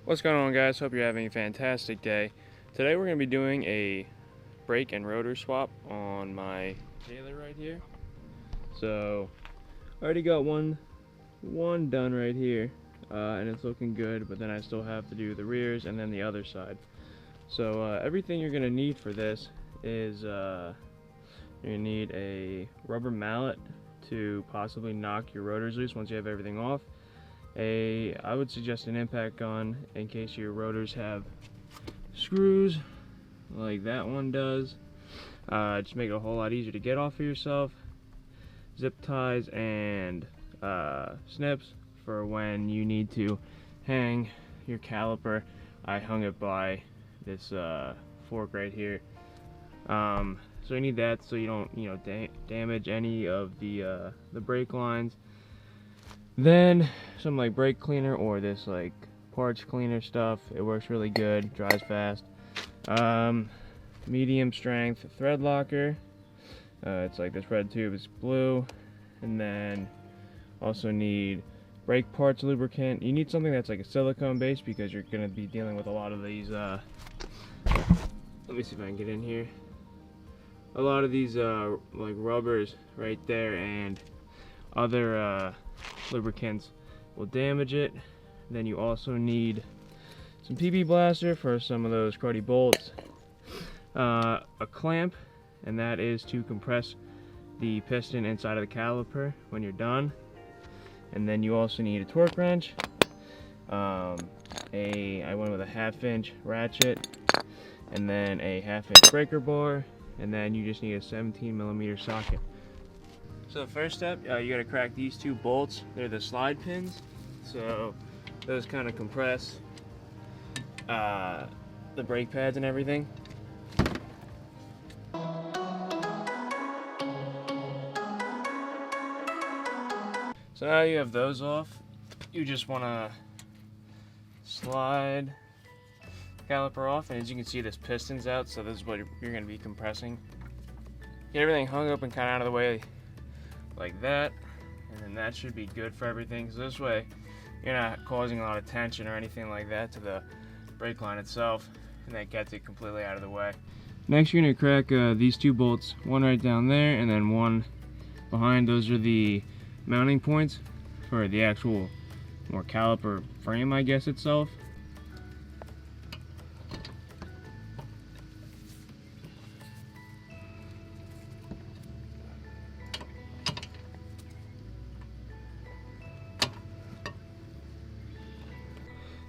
What's going on, guys? Hope you're having a fantastic day. Today we're going to be doing a brake and rotor swap on my Taylor right here. So I already got one done right here, and it's looking good, but then I still have to do the rears and then the other side. So everything you're going to need for this is you're going to need a rubber mallet to possibly knock your rotors loose once you have everything off. I would suggest an impact gun in case your rotors have screws like that one does. Just make it a whole lot easier to get off of yourself. Zip ties and snips for when you need to hang your caliper. I hung it by this fork right here. So you need that so you don't damage any of the brake lines. Then some like brake cleaner or this like parts cleaner stuff. It works really good, dries fast. Medium strength thread locker. It's like this red tube is blue. And then also need brake parts lubricant. You need something that's like a silicone base because you're gonna be dealing with a lot of these let me see if I can get in here. A lot of these like rubbers right there and other lubricants will damage it. Then you also need some PB blaster for some of those cruddy bolts, a clamp, and that is to compress the piston inside of the caliper when you're done. And then you also need a torque wrench. I went with a 1/2 inch ratchet, and then a 1/2 inch breaker bar, and then you just need a 17mm socket. So the first step, you gotta crack these two bolts. They're the slide pins. So those kind of compress the brake pads and everything. So now you have those off, you just wanna slide the caliper off, and as you can see, this piston's out, so this is what you're gonna be compressing. Get everything hung up and kind of out of the way like that, and then that should be good for everything. So this way you're not causing a lot of tension or anything like that to the brake line itself, and that gets it completely out of the way. Next you're going to crack these two bolts, one right down there and then one behind. Those are the mounting points for the actual more caliper frame, I guess, itself.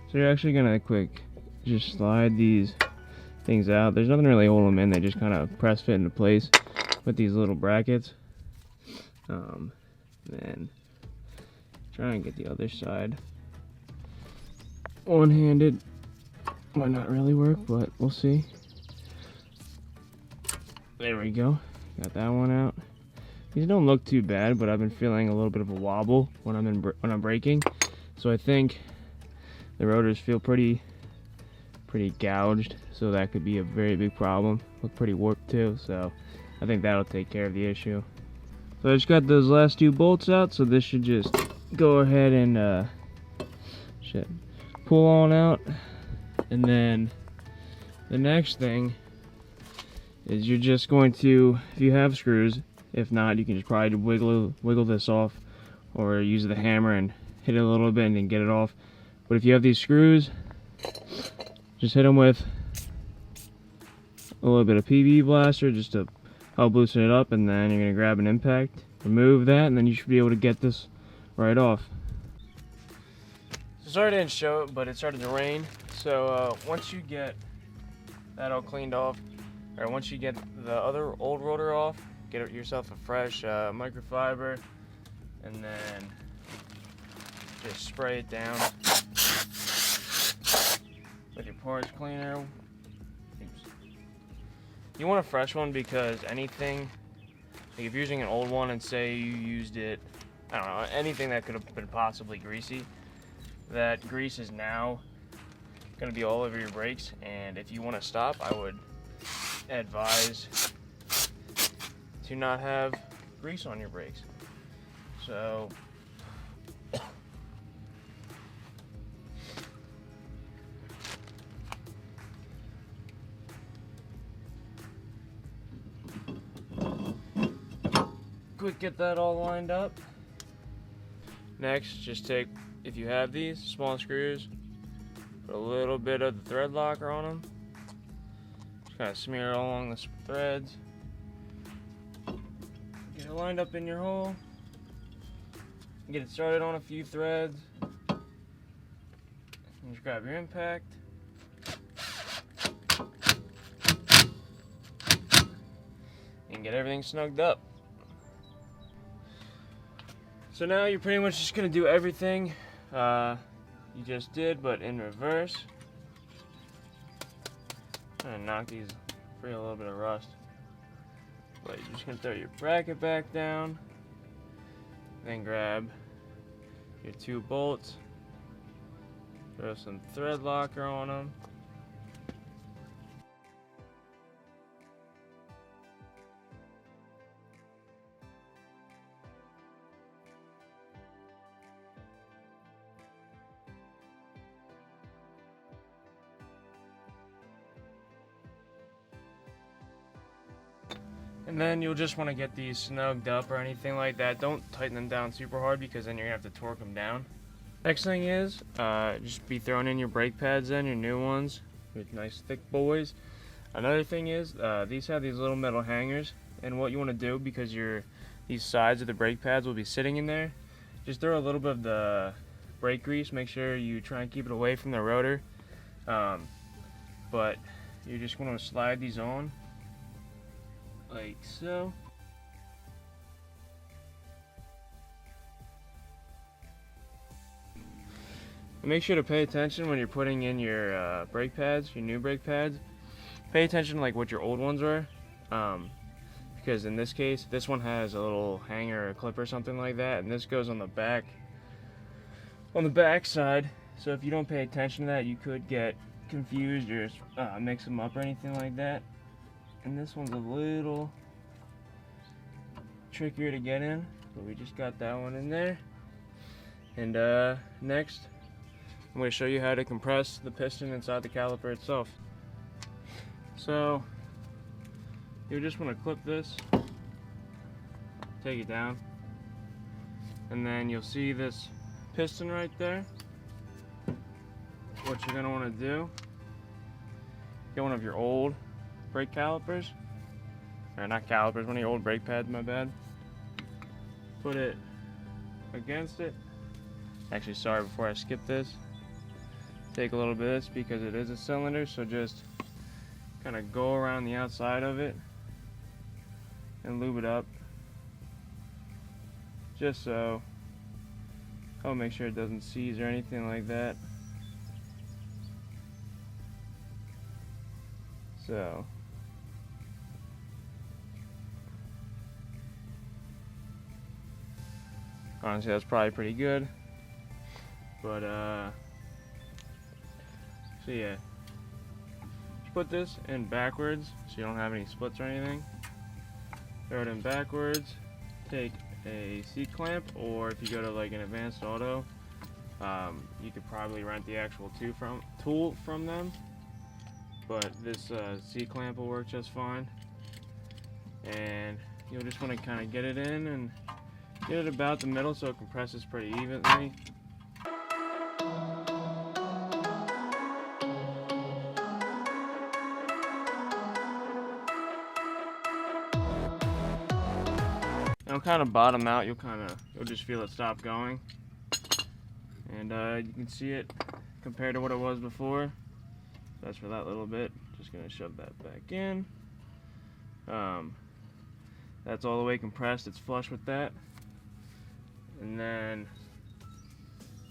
So you're actually gonna just slide these things out. There's nothing really holding them in. They just kind of press fit into place with these little brackets. Then try and get the other side one-handed. Might not really work, but we'll see. There we go. Got that one out. These don't look too bad, but I've been feeling a little bit of a wobble when I'm braking. So I think the rotors feel pretty gouged, so that could be a very big problem. Look pretty warped too, so I think that'll take care of the issue. So I just got those last two bolts out, so this should just go ahead and pull on out. And then the next thing is you're just going to, if you have screws, if not, you can just probably wiggle this off, or use the hammer and hit it a little bit and then get it off. But if you have these screws, just hit them with a little bit of PB blaster just to help loosen it up, and then you're going to grab an impact, remove that, and then you should be able to get this right off. So sorry I didn't show it, but it started to rain. So once you get that all cleaned off, or once you get the other old rotor off, get yourself a fresh microfiber, and then just spray it down. parts cleaner. Oops. You want a fresh one because anything, like if you're using an old one and say you used it, I don't know, anything that could have been possibly greasy, that grease is now going to be all over your brakes, and if you want to stop, I would advise to not have grease on your brakes. So quick, get that all lined up. Next, just take, if you have these small screws, put a little bit of the thread locker on them. Just kind of smear it all along the threads. Get it lined up in your hole. Get it started on a few threads. And just grab your impact. And get everything snugged up. So now you're pretty much just gonna do everything you just did, but in reverse. Trying to knock these free a little bit of rust. But you're just gonna throw your bracket back down, then grab your 2 bolts, throw some thread locker on them. And then you'll just want to get these snugged up or anything like that. Don't tighten them down super hard because then you're going to have to torque them down. Next thing is, just be throwing in your brake pads then, your new ones, with nice thick boys. Another thing is, these have these little metal hangers, and what you want to do, because these sides of the brake pads will be sitting in there, just throw a little bit of the brake grease. Make sure you try and keep it away from the rotor. But you're just going to slide these on like so. And make sure to pay attention when you're putting in your brake pads, your new brake pads. Pay attention like what your old ones were, because in this case, this one has a little hanger or clip or something like that, and this goes on the back side. So if you don't pay attention to that, you could get confused or mix them up or anything like that. And this one's a little trickier to get in, but we just got that one in there. And next, I'm going to show you how to compress the piston inside the caliper itself. So you just want to clip this, take it down, and then you'll see this piston right there. What you're going to want to do, get one of your old brake calipers, or not calipers, one of your old brake pads, my bad. Put it against it. Actually, sorry, before I skip this, take a little bit of this because it is a cylinder, so just kind of go around the outside of it and lube it up, just so I'll make sure it doesn't seize or anything like that. So honestly, that's probably pretty good. But so yeah, just put this in backwards so you don't have any splits or anything. Throw it in backwards. Take a C-clamp, or if you go to like an advanced auto, you could probably rent the actual tool from them. But this C-clamp will work just fine. And you'll just want to kind of get it in and get it about the middle so it compresses pretty evenly. It'll kind of bottom out. You'll just feel it stop going, and you can see it compared to what it was before. That's for that little bit. Just gonna shove that back in. That's all the way compressed. It's flush with that, and then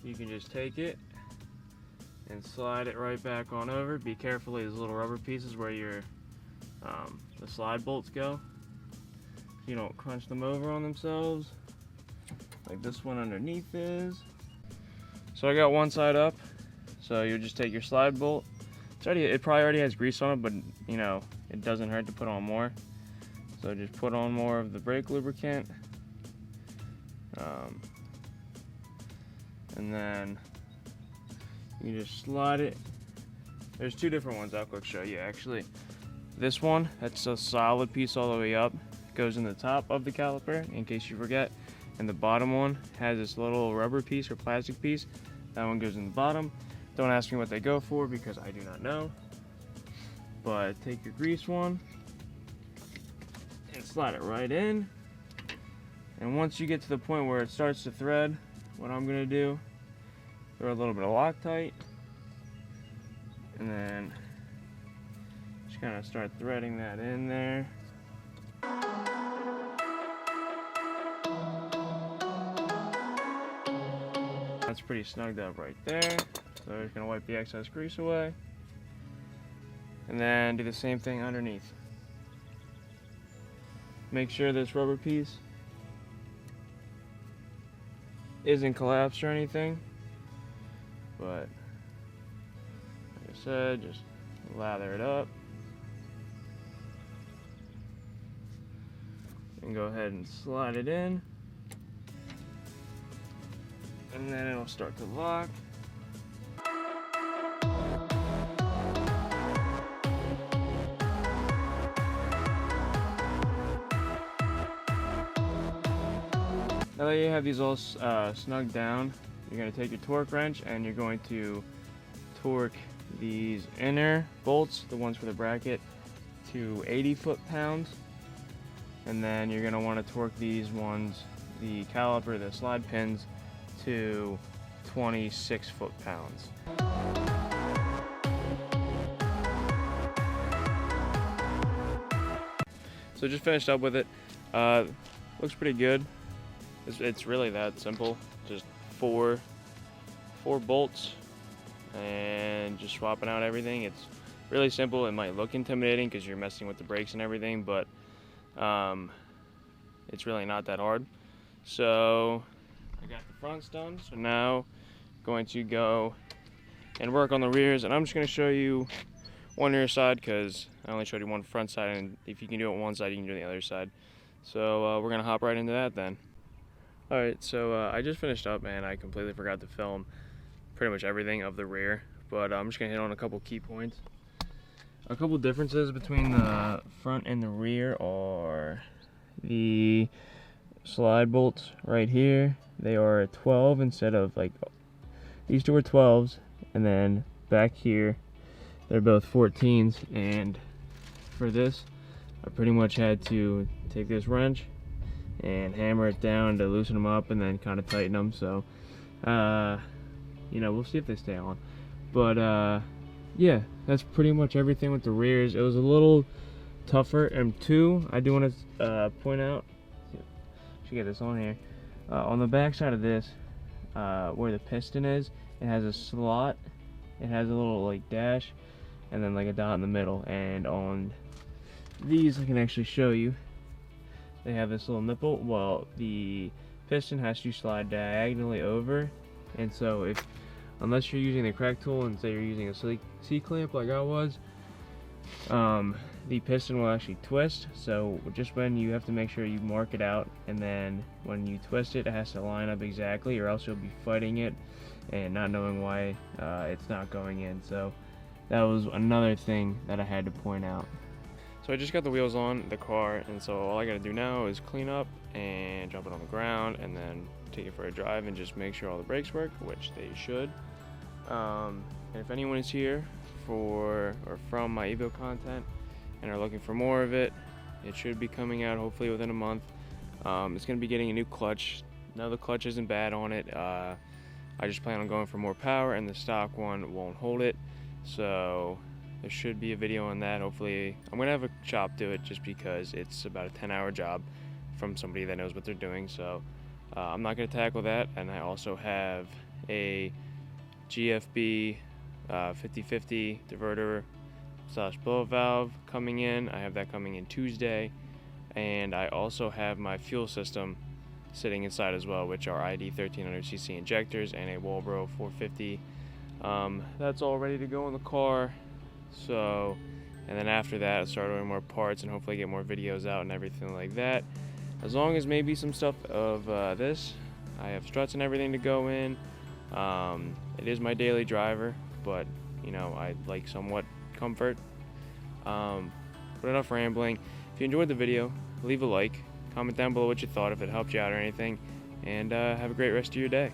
you can just take it and slide it right back on over. Be careful of these little rubber pieces where your the slide bolts go. You don't crunch them over on themselves like this one underneath is. So I got one side up, so you just take your slide bolt. It probably already has grease on it, but you know, it doesn't hurt to put on more. So just put on more of the brake lubricant, and then you just slide it. There's two different ones I'll quick show you actually. This one, that's a solid piece all the way up, goes in the top of the caliper in case you forget, and the bottom one has this little rubber piece or plastic piece. That one goes in the bottom. Don't ask me what they go for because I do not know. But take your grease one and slide it right in. And once you get to the point where it starts to thread, what I'm gonna do, throw a little bit of Loctite, and then just kind of start threading that in there. That's pretty snugged up right there. So we're just gonna wipe the excess grease away. And then do the same thing underneath. Make sure this rubber piece isn't collapsed or anything. But like I said, just lather it up. And go ahead and slide it in. And then it'll start to lock. Now that you have these all snugged down, you're going to take your torque wrench and you're going to torque these inner bolts, the ones for the bracket, to 80 foot-pounds. And then you're going to want to torque these ones, the caliper, the slide pins, to 26 foot-pounds. So just finished up with it. Looks pretty good. It's really that simple. Just four bolts and just swapping out everything. It's really simple. It might look intimidating because you're messing with the brakes and everything, but it's really not that hard. So I got the fronts done, so now going to go and work on the rears, and I'm just going to show you one rear side because I only showed you one front side, and if you can do it on one side you can do it on the other side. So we're going to hop right into that then. Alright, so I just finished up and I completely forgot to film pretty much everything of the rear, but I'm just going to hit on a couple key points. A couple differences between the front and the rear are the slide bolts right here. They are a 12 instead of, like, these two are 12s, and then back here they're both 14s, and for this I pretty much had to take this wrench and hammer it down to loosen them up and then kind of tighten them. So you know, we'll see if they stay on, but yeah, that's pretty much everything with the rears. It was a little tougher. And two, I do want to point out, should get this on here, on the back side of this, where the piston is, it has a slot, it has a little like dash and then like a dot in the middle, and on these I can actually show you, they have this little nipple. Well, the piston has to slide diagonally over, and so unless you're using the crack tool and say you're using a C-clamp like I was, the piston will actually twist. So just when you have to make sure you mark it out, and then when you twist it, it has to line up exactly, or else you'll be fighting it and not knowing why it's not going in. So that was another thing that I had to point out. So I just got the wheels on the car, and so all I gotta do now is clean up and drop it on the ground and then take it for a drive and just make sure all the brakes work, which they should. And if anyone is here for or from my Evo content and are looking for more of it, it should be coming out hopefully within a month. It's gonna be getting a new clutch. No, the clutch isn't bad on it. I just plan on going for more power, and the stock one won't hold it. So there should be a video on that. Hopefully, I'm gonna have a shop do it just because it's about a 10-hour job from somebody that knows what they're doing. So I'm not gonna tackle that. And I also have a GFB 50/50 diverter / blow valve coming in. I have that coming in Tuesday, and I also have my fuel system sitting inside as well, which are ID 1300cc injectors and a Walbro 450. That's all ready to go in the car. So, and then after that, I'll start ordering more parts and hopefully get more videos out and everything like that. As long as maybe some stuff of this, I have struts and everything to go in. It is my daily driver, but you know, I like somewhat comfort. But enough rambling. If you enjoyed the video, leave a like, comment down below what you thought, if it helped you out or anything, and have a great rest of your day.